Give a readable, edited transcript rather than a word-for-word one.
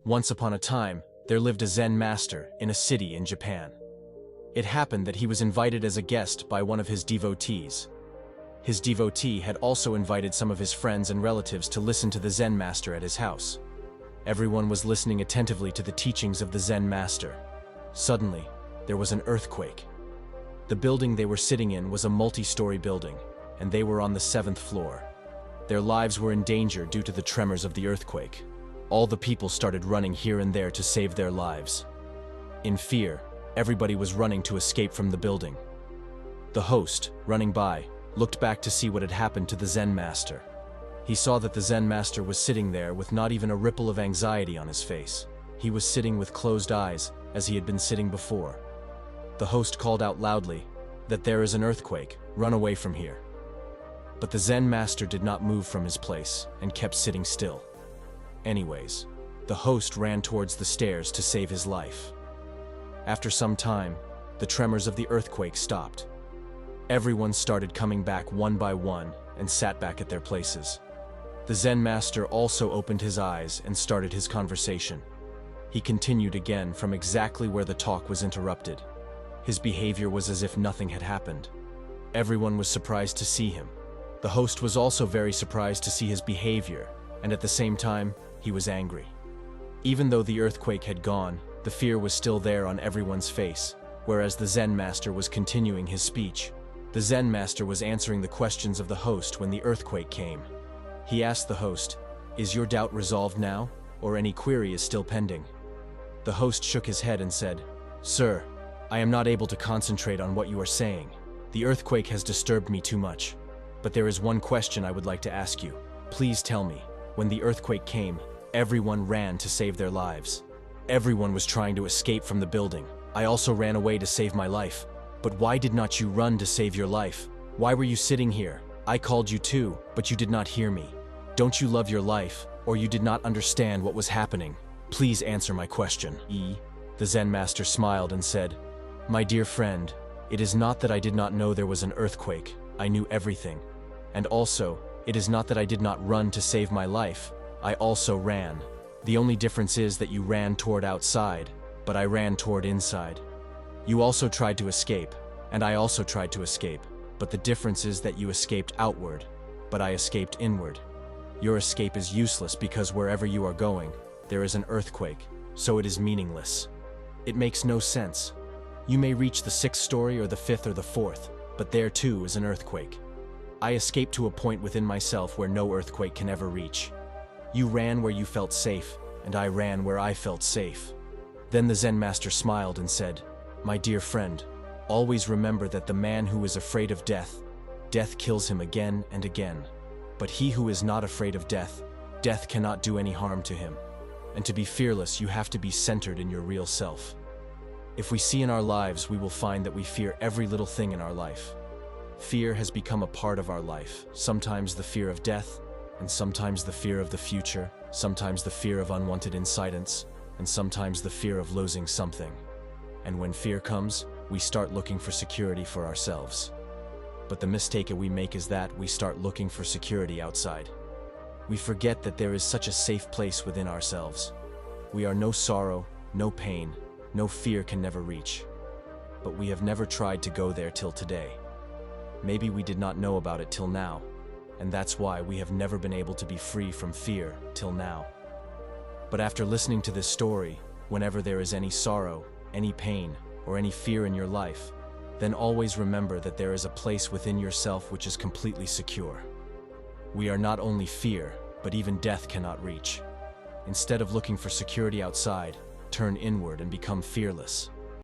Once upon a time, there lived a Zen master in a city in Japan. It happened that he was invited as a guest by one of his devotees. His devotee had also invited some of his friends and relatives to listen to the Zen master at his house. Everyone was listening attentively to the teachings of the Zen master. Suddenly, there was an earthquake. The building they were sitting in was a multi-story building, and they were on the 7th floor. Their lives were in danger due to the tremors of the earthquake. All the people started running here and there to save their lives. In fear, everybody was running to escape from the building. The host, running by, looked back to see what had happened to the Zen master. He saw that the Zen master was sitting there with not even a ripple of anxiety on his face. He was sitting with closed eyes, as he had been sitting before. The host called out loudly that there is an earthquake, run away from here. But the Zen master did not move from his place and kept sitting still. Anyways, the host ran towards the stairs to save his life. After some time, the tremors of the earthquake stopped. Everyone started coming back one by one and sat back at their places. The Zen master also opened his eyes and started his conversation. He continued again from exactly where the talk was interrupted. His behavior was as if nothing had happened. Everyone was surprised to see him. The host was also very surprised to see his behavior, and at the same time, he was angry. Even though the earthquake had gone, the fear was still there on everyone's face, whereas the Zen master was continuing his speech. The Zen master was answering the questions of the host when the earthquake came. He asked the host, "Is your doubt resolved now, or any query is still pending?" The host shook his head and said, "Sir, I am not able to concentrate on what you are saying. The earthquake has disturbed me too much. But there is one question I would like to ask you. Please tell me, when the earthquake came, everyone ran to save their lives. Everyone was trying to escape from the building. I also ran away to save my life. But why did not you run to save your life? Why were you sitting here? I called you too, but you did not hear me. Don't you love your life, or you did not understand what was happening? Please answer my question." The Zen master smiled and said, "My dear friend, it is not that I did not know there was an earthquake. I knew everything. And also, it is not that I did not run to save my life. I also ran. The only difference is that you ran toward outside, but I ran toward inside. You also tried to escape, and I also tried to escape, but the difference is that you escaped outward, but I escaped inward. Your escape is useless because wherever you are going, there is an earthquake, so it is meaningless. It makes no sense. You may reach the 6th story or the 5th or the 4th, but there too is an earthquake. I escaped to a point within myself where no earthquake can ever reach. You ran where you felt safe, and I ran where I felt safe." Then the Zen master smiled and said, "My dear friend, always remember that the man who is afraid of death, death kills him again and again. But he who is not afraid of death, death cannot do any harm to him. And to be fearless, you have to be centered in your real self. If we see in our lives, we will find that we fear every little thing in our life. Fear has become a part of our life, sometimes the fear of death, and sometimes the fear of the future, sometimes the fear of unwanted incidents, and sometimes the fear of losing something. And when fear comes, we start looking for security for ourselves. But the mistake we make is that we start looking for security outside. We forget that there is such a safe place within ourselves. We are no sorrow, no pain, no fear can never reach. But we have never tried to go there till today. Maybe we did not know about it till now, and that's why we have never been able to be free from fear till now. But after listening to this story, whenever there is any sorrow, any pain, or any fear in your life, then always remember that there is a place within yourself which is completely secure. We are not only fear, but even death cannot reach. Instead of looking for security outside, turn inward and become fearless.